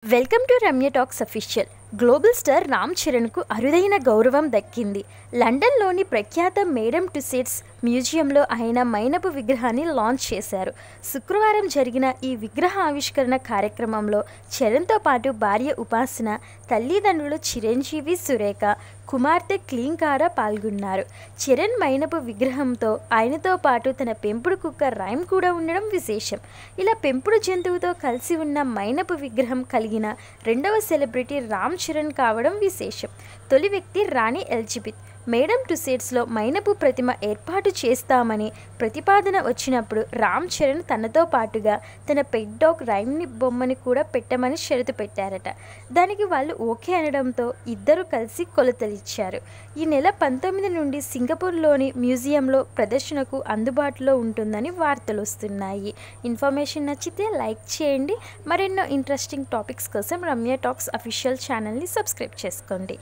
Welcome to Ramya talks official. Global star Ram చరణ్కు అరుదైన గౌరవం దక్కింది. లండన్లోని ప్రఖ్యాత మేడమ్ టుస్సేడ్స్ మ్యూజియంలో ఆయన మైనపు విగ్రహాన్ని లాంచ్ చేశారు. శుక్రవారం జరిగిన ఈ విగ్రహ ఆవిష్కరణ కార్యక్రమంలో చరణ్తో పాటు భార్య ఉపాసన, తల్లిదండ్రులు చిరంజీవి, సురేఖ, కుమార్తె క్లీంకార పాల్గొన్నారు. చరణ్ మైనపు విగ్రహంతో ఆయనతో పాటు తన పెంపుడు కుక్క రైమ్ కూడా ఉండడం విశేషం. ఇలా పెంపుడు జంతువుతో కలిసి ఉన్న మైనపు విగ్రహం కలిగిన రెండవ సెలబ్రిటీ రామ్ చరణ్ కావడం విశేషం. తొలి వ్యక్తి రాణి ఎలిజబెత్. మేడమ్ టుస్సేడ్స్లో మైనపు ప్రతిమ ఏర్పాటు చేస్తామని ప్రతిపాదన వచ్చినప్పుడు రామ్ చరణ్ తనతో పాటుగా తన పెట్ డాగ్ రైమ్ని బొమ్మని కూడా పెట్టమని షరతు పెట్టారట. దానికి వాళ్ళు ఓకే అనడంతో ఇద్దరు కలిసి కొలతలిచ్చారు. ఈ నెల 19 నుండి సింగపూర్లోని మ్యూజియంలో ప్రదర్శనకు అందుబాటులో ఉంటుందని వార్తలు వస్తున్నాయి. ఇన్ఫర్మేషన్ నచ్చితే లైక్ చేయండి. మరెన్నో ఇంట్రెస్టింగ్ టాపిక్స్ కోసం రమ్య టాక్స్ అఫీషియల్ ఛానల్ని సబ్స్క్రైబ్ చేసుకోండి.